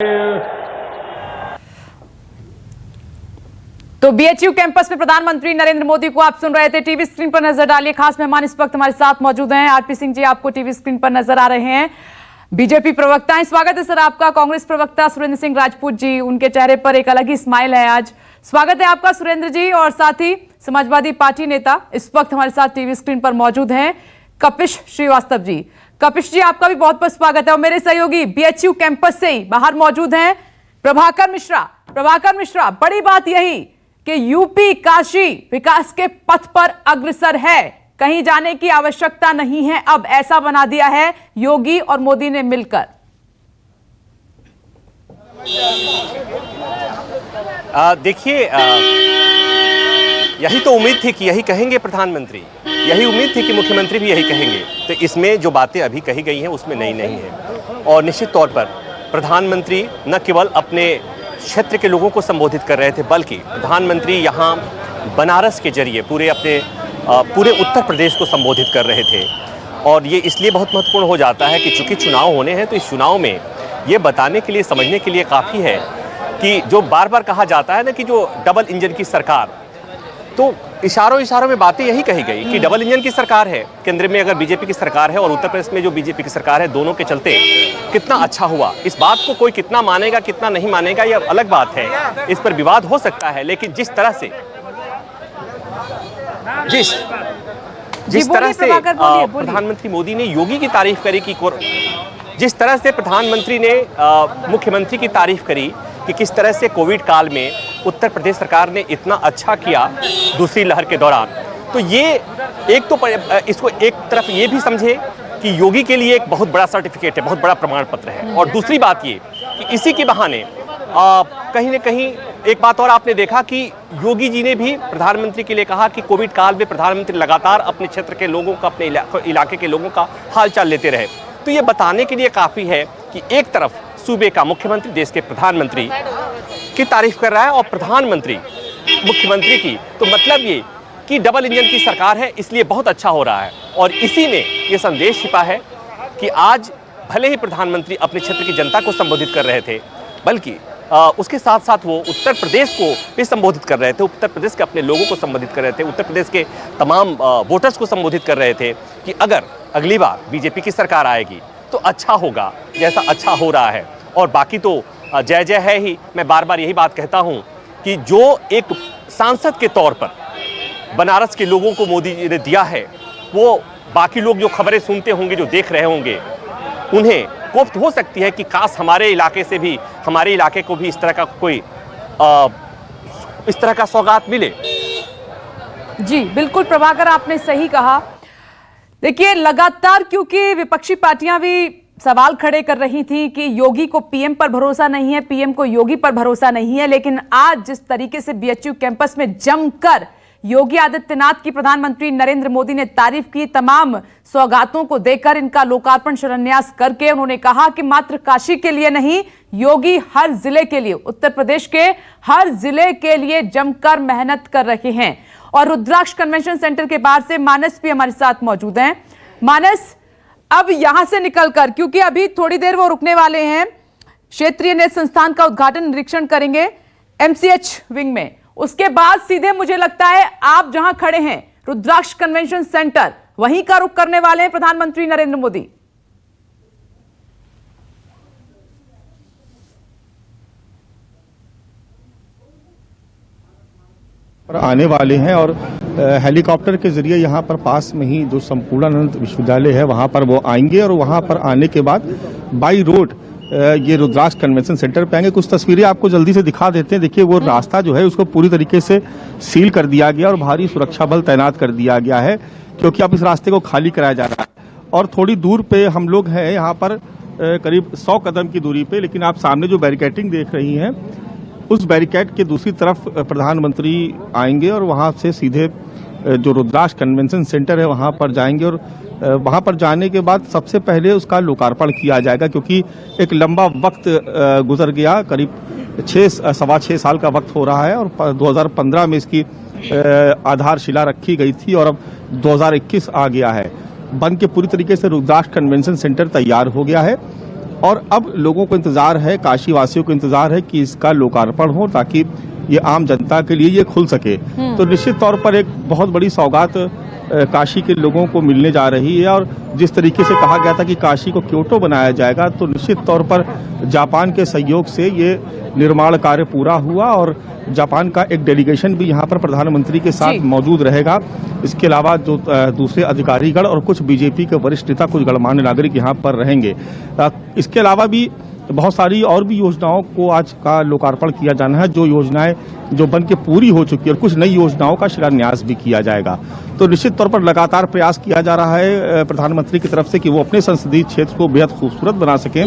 तो BHU campus में प्रधानमंत्री नरेंद्र मोदी को आप सुन रहे थे। टीवी स्क्रीन पर नजर डालिए, खास मेहमान इस वक्त हमारे साथ मौजूद हैं। आरपी सिंह जी आपको टीवी स्क्रीन पर नजर आ रहे हैं, बीजेपी प्रवक्ता हैं। स्वागत है सर आपका। कांग्रेस प्रवक्ता सुरेंद्र सिंह राजपूत जी, उनके चेहरे पर एक अलग ही स्माइल है आज। स्वागत है आपका सुरेंद्र जी। और साथ ही समाजवादी पार्टी नेता इस वक्त हमारे साथ टीवी स्क्रीन पर मौजूद हैं, कपिश श्रीवास्तव जी। कपिश जी आपका भी बहुत बहुत स्वागत है। और मेरे सहयोगी बीएचयू कैंपस से ही बाहर मौजूद हैं प्रभाकर मिश्रा। प्रभाकर मिश्रा, बड़ी बात यही कि यूपी काशी विकास के पथ पर अग्रसर है, कहीं जाने की आवश्यकता नहीं है, अब ऐसा बना दिया है योगी और मोदी ने मिलकर। देखिए, यही तो उम्मीद थी कि यही कहेंगे प्रधानमंत्री, यही उम्मीद थी कि मुख्यमंत्री भी यही कहेंगे। तो इसमें जो बातें अभी कही गई हैं उसमें नई नहीं है। और निश्चित तौर पर प्रधानमंत्री न केवल अपने क्षेत्र के लोगों को संबोधित कर रहे थे, बल्कि प्रधानमंत्री यहाँ बनारस के जरिए पूरे उत्तर प्रदेश को संबोधित कर रहे थे। और ये इसलिए बहुत महत्वपूर्ण हो जाता है कि चूंकि चुनाव होने हैं, तो इस चुनाव में ये बताने के लिए, समझने के लिए काफ़ी है कि जो बार बार कहा जाता है ना कि जो डबल इंजन की सरकार, तो इशारों में बातें यही कही गई कि डबल इंजन की सरकार है, केंद्र में अगर बीजेपी की सरकार है और उत्तर प्रदेश में जो बीजेपी की सरकार है, दोनों के चलते कितना अच्छा हुआ। इस बात को कोई कितना मानेगा कितना नहीं मानेगा यह अलग बात है, इस पर विवाद हो सकता है। लेकिन जिस तरह से प्रधानमंत्री मोदी ने योगी की तारीफ करी, कि जिस तरह से प्रधानमंत्री ने मुख्यमंत्री की तारीफ करी कि किस तरह से कोविड काल में उत्तर प्रदेश सरकार ने इतना अच्छा किया दूसरी लहर के दौरान, तो ये एक तो इसको एक तरफ ये भी समझे कि योगी के लिए एक बहुत बड़ा सर्टिफिकेट है, बहुत बड़ा प्रमाण पत्र है। और दूसरी बात ये कि इसी के बहाने कहीं न कहीं एक बात और आपने देखा कि योगी जी ने भी प्रधानमंत्री के लिए कहा कि कोविड काल में प्रधानमंत्री लगातार अपने क्षेत्र के लोगों का, अपने इलाके के लोगों का हालचाल लेते रहे। तो ये बताने के लिए काफ़ी है कि एक तरफ सूबे का मुख्यमंत्री देश के प्रधानमंत्री की तारीफ कर रहा है और प्रधानमंत्री मुख्यमंत्री की, तो मतलब ये कि डबल इंजन की सरकार है, इसलिए बहुत अच्छा हो रहा है। और इसी में ये संदेश छिपा है कि आज भले ही प्रधानमंत्री अपने क्षेत्र की जनता को संबोधित कर रहे थे, बल्कि उसके साथ साथ वो उत्तर प्रदेश को भी संबोधित कर रहे थे, उत्तर प्रदेश के अपने लोगों को संबोधित कर रहे थे, उत्तर प्रदेश के तमाम वोटर्स को संबोधित कर रहे थे कि अगर अगली बार बीजेपी की सरकार आएगी तो अच्छा होगा, जैसा अच्छा हो रहा है। और बाकी तो जय जय है ही। मैं बार बार यही बात कहता हूँ कि जो एक सांसद के तौर पर बनारस के लोगों को मोदी जी ने दिया है, वो बाकी लोग जो खबरें सुनते होंगे, जो देख रहे होंगे, उन्हें कोफ्त हो सकती है कि काश हमारे इलाके से भी, हमारे इलाके को भी इस तरह का कोई इस तरह का सौगात मिले। जी बिल्कुल प्रभाकर, आपने सही कहा। देखिए, लगातार क्योंकि विपक्षी पार्टियां भी सवाल खड़े कर रही थी कि योगी को पीएम पर भरोसा नहीं है, पीएम को योगी पर भरोसा नहीं है, लेकिन आज जिस तरीके से बीएचयू कैंपस में जमकर योगी आदित्यनाथ की प्रधानमंत्री नरेंद्र मोदी ने तारीफ की, तमाम सौगातों को देकर इनका लोकार्पण शिलान्यास करके उन्होंने कहा कि मात्र काशी के लिए नहीं, योगी हर जिले के लिए, उत्तर प्रदेश के हर जिले के लिए जमकर मेहनत कर रहे हैं। और रुद्राक्ष कन्वेंशन सेंटर के बाहर से मानस भी हमारे साथ मौजूद हैं। मानस, अब यहां से निकलकर, क्योंकि अभी थोड़ी देर वो रुकने वाले हैं, क्षेत्रीय नेत्र संस्थान का उद्घाटन निरीक्षण करेंगे एमसीएच विंग में, उसके बाद सीधे मुझे लगता है आप जहां खड़े हैं रुद्राक्ष कन्वेंशन सेंटर, वहीं का रुख करने वाले हैं प्रधानमंत्री नरेंद्र मोदी। आने वाले हैं और हेलीकॉप्टर के जरिए यहाँ पर पास में ही जो संपूर्णानंद विश्वविद्यालय है वहाँ पर वो आएंगे और वहाँ पर आने के बाद बाई रोड ये रुद्राक्ष कन्वेंशन सेंटर पे आएंगे। कुछ तस्वीरें आपको जल्दी से दिखा देते हैं। देखिए, वो रास्ता जो है उसको पूरी तरीके से सील कर दिया गया और भारी सुरक्षा बल तैनात कर दिया गया है, क्योंकि अब इस रास्ते को खाली कराया जा रहा है। और थोड़ी दूर पे हम लोग हैं यहाँ पर करीब 100 कदम की दूरी पे, लेकिन आप सामने जो बैरिकेडिंग देख रही हैं, उस बैरिकेड के दूसरी तरफ प्रधानमंत्री आएंगे और वहां से सीधे जो रुद्राक्ष कन्वेंशन सेंटर है वहां पर जाएंगे। और वहां पर जाने के बाद सबसे पहले उसका लोकार्पण किया जाएगा, क्योंकि एक लंबा वक्त गुजर गया, करीब 6-6.25 साल का वक्त हो रहा है। और 2015 में इसकी आधारशिला रखी गई थी और अब 2021 आ गया है। बन के पूरी तरीके से रुद्राक्ष कन्वेंशन सेंटर तैयार हो गया है। और अब लोगों को इंतजार है, काशी वासियों को इंतजार है कि इसका लोकार्पण हो ताकि ये आम जनता के लिए ये खुल सके। तो निश्चित तौर पर एक बहुत बड़ी सौगात काशी के लोगों को मिलने जा रही है। और जिस तरीके से कहा गया था कि काशी को क्योटो बनाया जाएगा, तो निश्चित तौर पर जापान के सहयोग से ये निर्माण कार्य पूरा हुआ और जापान का एक डेलीगेशन भी यहाँ पर प्रधानमंत्री के साथ मौजूद रहेगा। इसके अलावा जो दूसरे अधिकारीगण और कुछ बीजेपी के वरिष्ठ नेता, कुछ गणमान्य नागरिक यहाँ पर रहेंगे। इसके अलावा भी बहुत सारी और भी योजनाओं को आज का लोकार्पण किया जाना है, जो योजनाएं जो बन के पूरी हो चुकी है, और कुछ नई योजनाओं का शिलान्यास भी किया जाएगा। तो निश्चित तौर पर लगातार प्रयास किया जा रहा है प्रधानमंत्री की तरफ से कि वो अपने संसदीय क्षेत्र को बेहद खूबसूरत बना सकें।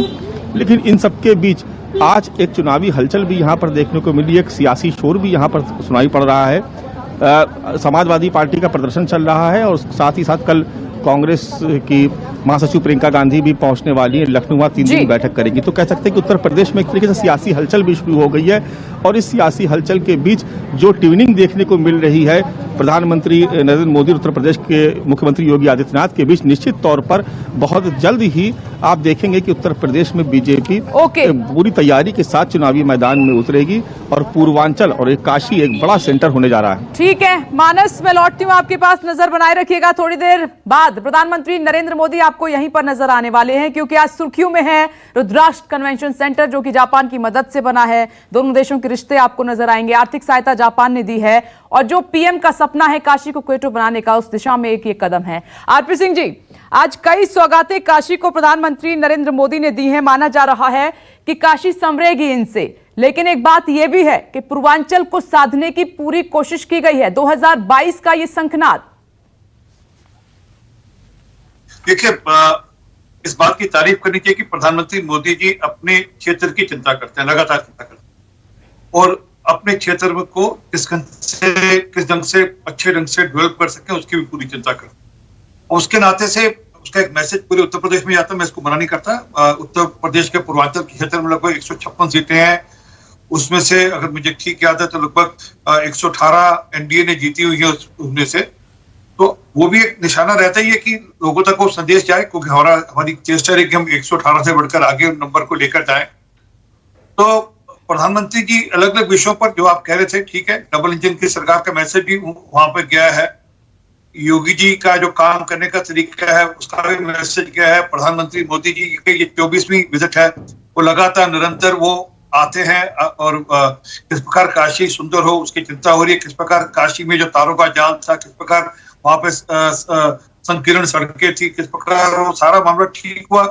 लेकिन इन सबके बीच आज एक चुनावी हलचल भी यहाँ पर देखने को मिली, एक सियासी शोर भी यहाँ पर सुनाई पड़ रहा है। समाजवादी पार्टी का प्रदर्शन चल रहा है और साथ ही साथ कल कांग्रेस की महासचिव प्रियंका गांधी भी पहुंचने वाली है, लखनऊ में 3 दिन की बैठक करेगी। तो कह सकते हैं कि उत्तर प्रदेश में एक तरीके से सियासी हलचल भी शुरू हो गई है। और इस सियासी हलचल के बीच जो ट्यूनिंग देखने को मिल रही है प्रधानमंत्री नरेंद्र मोदी और उत्तर प्रदेश के मुख्यमंत्री योगी आदित्यनाथ के बीच, निश्चित तौर पर बहुत जल्द ही आप देखेंगे कि उत्तर प्रदेश में बीजेपी पूरी तैयारी के साथ चुनावी मैदान में उतरेगी और पूर्वांचल और एक काशी एक बड़ा सेंटर होने जा रहा है। ठीक है मानस, मैं लौटती हूँ आपके पास, नजर बनाए रखिएगा। थोड़ी देर बाद प्रधानमंत्री नरेंद्र मोदी आपको यहीं पर नजर आने वाले हैं, क्योंकि आज सुर्खियों में है रुद्राष्ट्र कन्वेंशन सेंटर, जो कि जापान की मदद से बना है। दोनों देशों के रिश्ते आपको नजर आएंगे। आर्थिक सहायता जापान ने दी है और जो पीएम का सपना है काशी को क्योटो बनाने का, उस दिशा में एक ये कदम है। आरपी सिंह जी, आज कई सौगातें काशी को प्रधानमंत्री नरेंद्र मोदी ने दी हैं। माना जा रहा है कि काशी संवरेगी इनसे, लेकिन एक बात यह भी है कि पूर्वांचल को साधने की पूरी कोशिश की गई है। 2022 का ये शंखनाद, देखिए इस बात की तारीफ करनी चाहिए कि प्रधानमंत्री मोदी जी अपने क्षेत्र की चिंता करते हैं, लगातार चिंता करते हैं और अपने क्षेत्र को किस ढंग से अच्छे ढंग से डेवलप कर सकें उसकी भी पूरी चिंता करते हैं। और उसके नाते से उसका एक मैसेज पूरे उत्तर प्रदेश में जाता है। मैं इसको मना नहीं करता। उत्तर प्रदेश के पूर्वांचल के क्षेत्र में लगभग 156 सीटें हैं। उसमें से अगर मुझे ठीक याद है तो लगभग 118 एनडीए ने जीती हुई है उसमें से। तो वो भी एक निशाना रहता ही है कि लोगों तक वो संदेश जाए, क्योंकि हमारी चेष्टा है कि हम 118 से बढ़कर आगे नंबर को लेकर जाएं। तो प्रधानमंत्री जी अलग अलग विषयों पर जो आप कह रहे थे, ठीक है, डबल इंजन की सरकार का मैसेज भी वहां पर गया है। योगी जी का जो काम करने का तरीका है उसका भी मैसेज गया है। प्रधानमंत्री मोदी जी की ये 24वीं विजिट है, वो लगातार निरंतर वो आते हैं और किस प्रकार काशी सुंदर हो उसकी चिंता हो रही है। किस प्रकार काशी में जो तारों का जाल था, किस प्रकार वहां पे संकीर्ण सड़कें थी, किस प्रकार वो सारा मामला ठीक हुआ,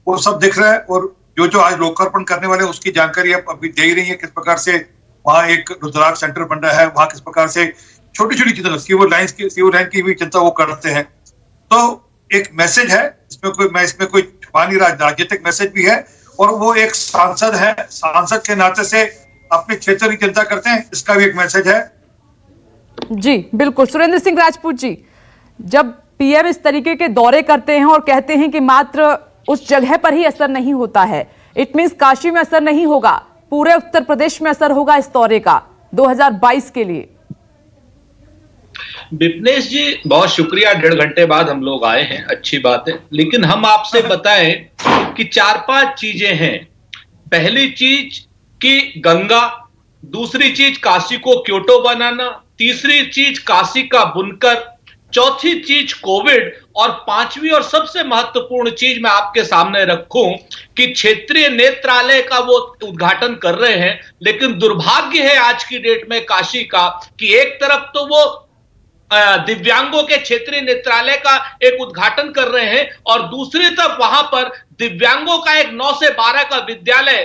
वो सब दिख रहा है। और जो आज लोकार्पण करने वाले उसकी जानकारी आप अभी दे ही रही है। किस प्रकार से वहां एक रुद्राक्ष सेंटर बन रहा है, वहां किस प्रकार से छोटी छोटी चीजें, सीवर लाइन की भी चिंता वो करते हैं। तो एक मैसेज है इसमें कोई छुपा नहीं रहा, राजनीतिक मैसेज भी है। और वो एक सांसद है, सांसद के नाते से अपने क्षेत्र की चिंता करते हैं, इसका भी एक मैसेज है। जी बिल्कुल। सुरेंद्र सिंह राजपूत जी, जब पीएम इस तरीके के दौरे करते हैं और कहते हैं कि मात्र उस जगह पर ही असर नहीं होता है, इट मींस काशी में असर नहीं होगा, पूरे उत्तर प्रदेश में असर होगा इस दौरे का 2022 के लिए। विपनेश जी बहुत शुक्रिया, 1.5 घंटे बाद हम लोग आए हैं, अच्छी बात है। लेकिन हम आपसे बताएं कि 4-5 चीजें हैं। पहली चीज कि गंगा, दूसरी चीज काशी को क्योटो बनाना, तीसरी चीज काशी का बुनकर, चौथी चीज कोविड, और पांचवी और सबसे महत्वपूर्ण चीज मैं आपके सामने रखूं कि क्षेत्रीय नेत्रालय का वो उद्घाटन कर रहे हैं। लेकिन दुर्भाग्य है आज की डेट में काशी का कि एक तरफ तो वो दिव्यांगों के क्षेत्रीय नेत्रालय का एक उद्घाटन कर रहे हैं और दूसरी तरफ वहां पर दिव्यांगों का एक 9 से 12 का विद्यालय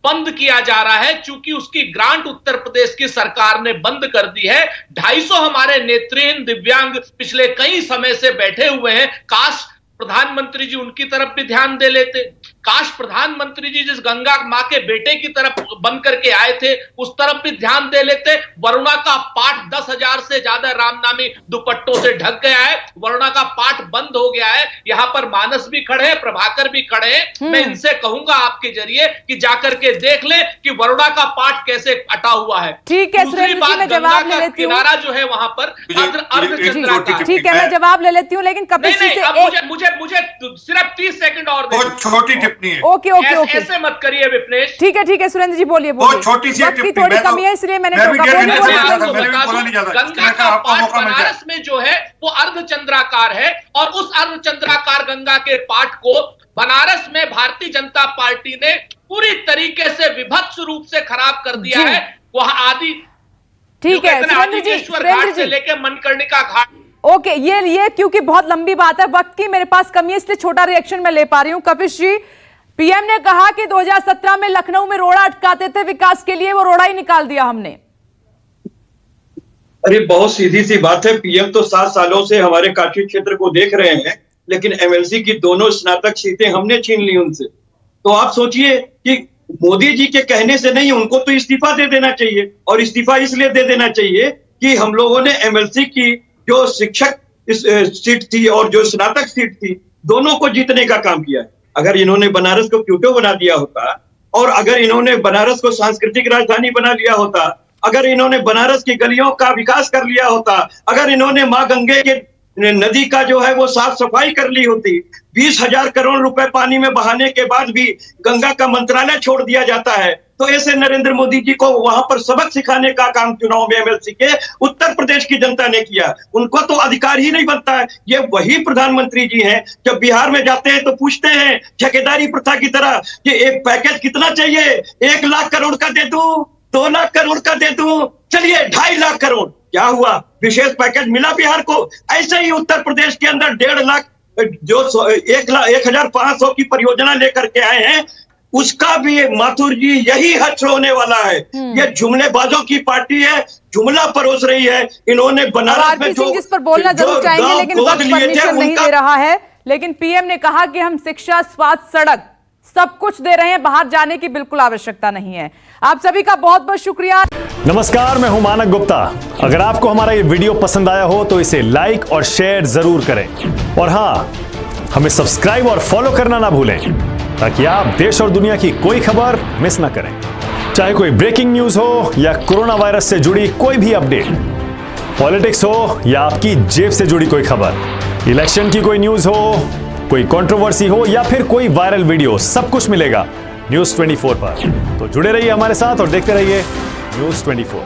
बंद किया जा रहा है, चूंकि उसकी ग्रांट उत्तर प्रदेश की सरकार ने बंद कर दी है। 250 हमारे नेत्रहीन दिव्यांग पिछले कई समय से बैठे हुए हैं। काश प्रधानमंत्री जी उनकी तरफ भी ध्यान दे लेते। काश प्रधानमंत्री जी जिस गंगा मां के बेटे की तरफ बन करके आए थे उस तरफ भी ध्यान दे लेते। वरुणा का पाठ 10,000 से ज्यादा रामनामी दुपट्टों से ढक गया है, वरुणा का पाठ बंद हो गया है। यहां पर मानस भी खड़े हैं, प्रभाकर भी खड़े हैं। मैं इनसे कहूंगा आपके जरिए कि जाकर के देख ले कि वरुणा का पाठ कैसे अटा हुआ है। ठीक है, दूसरी बात, गंगा का किनारा जो है वहां पर अर्धचंद्राकार। ठीक है, मैं जवाब ले लेती हूँ, लेकिन कपिल जी से मुझे सिर्फ 30 सेकंड और छोटी टिप्पणी है। ओके ओके ओके, ऐसे मत करिए विप्लेश। ठीक है सुरेंद्र जी बोलिए बहुत छोटी सी वक्त की टिप्पणी, थोड़ी मैं तो- कमी है इसलिए मैंने मैं भी टोका। डेढ़ बोलिए, घंटे बोलिए, से बोलिए। मैं भी बोला नहीं जाता, गंगा इसलिए का आपको पाट मौका मिल जाए। बनारस में जो है वो अर्धचंद्राकार है, और उस अर्धचंद्राकार गंगा के पाट को बनारस में भारतीय जनता पार्टी ने पूरी तरीके से विभत्स रूप से खराब कर दिया जी। है। वह आदि ठीक है सुरेंद्र जी, घाट से लेकर मनकर्णिका घाट। ओके, ये क्योंकि बहुत लंबी बात है, वक्त की मेरे पास कमी है, इसलिए छोटा रिएक्शन मैं ले पा रही हूं। कपिश जी, पीएम ने कहा कि 2017 में लखनऊ में रोड़ा अटकाते थे विकास के लिए, वो रोड़ा ही निकाल दिया हमने। अरे बहुत सीधी सी बात है, पीएम तो 7 सालों से हमारे काशी क्षेत्र को देख रहे हैं, लेकिन एमएलसी की दोनों स्नातक सीटें हमने छीन ली उनसे। तो आप सोचिए कि मोदी जी के कहने से नहीं, उनको तो इस्तीफा दे देना चाहिए, और इस्तीफा इसलिए दे देना चाहिए कि हम लोगों ने एमएलसी की जो शिक्षक सीट थी और जो स्नातक सीट थी, दोनों को जीतने का काम किया है। अगर इन्होंने बनारस को क्यूटो बना दिया होता, और अगर इन्होंने बनारस को सांस्कृतिक राजधानी बना लिया होता, अगर इन्होंने बनारस की गलियों का विकास कर लिया होता, अगर इन्होंने मां गंगे के नदी का जो है वो साफ सफाई कर ली होती, 20,000 करोड़ रुपए पानी में बहाने के बाद भी गंगा का मंत्रालय छोड़ दिया जाता है, तो ऐसे नरेंद्र मोदी जी को वहां पर सबक सिखाने का काम चुनाव में एमएलसी के उत्तर प्रदेश की जनता ने किया। उनको तो अधिकार ही नहीं बनता है। ये वही प्रधानमंत्री जी हैं, जब बिहार में जाते हैं तो पूछते हैं ठेकेदारी प्रथा की तरह कि एक पैकेज कितना चाहिए, 1 लाख करोड़ का दे दूं, 2 लाख करोड़ का दे दूं, चलिए 2.5 लाख करोड़। क्या हुआ? विशेष पैकेज मिला बिहार को। ऐसे ही उत्तर प्रदेश के अंदर 1.5 लाख जो 1,500 की परियोजना लेकर के आए हैं, उसका भी माथुर जी यही हद होने वाला है। ये जुमलेबाजों की पार्टी है, जुमला परोस रही है। इन्होंने बनारस में जो जिस पर बोलना जरूर चाहेंगे, लेकिन वक्त परमिशन नहीं दे रहा है। लेकिन पीएम ने कहा कि हम शिक्षा, स्वास्थ्य, सड़क सब कुछ दे रहे हैं, बाहर जाने की बिल्कुल आवश्यकता नहीं है। आप सभी का बहुत बहुत शुक्रिया। नमस्कार, मैं हूं मानक गुप्ता। अगर आपको हमारा ये वीडियो पसंद आया हो तो इसे लाइक और शेयर जरूर करें, और हाँ, हमें सब्सक्राइब और फॉलो करना ना भूलें, ताकि आप देश और दुनिया की कोई खबर मिस ना करें। चाहे कोई ब्रेकिंग न्यूज हो या कोरोना वायरस से जुड़ी कोई भी अपडेट, पॉलिटिक्स हो या आपकी जेब से जुड़ी कोई खबर, इलेक्शन की कोई न्यूज हो, कोई कंट्रोवर्सी हो या फिर कोई वायरल वीडियो, सब कुछ मिलेगा न्यूज़ 24 पर। तो जुड़े रहिए हमारे साथ और देखते रहिए न्यूज़ 24।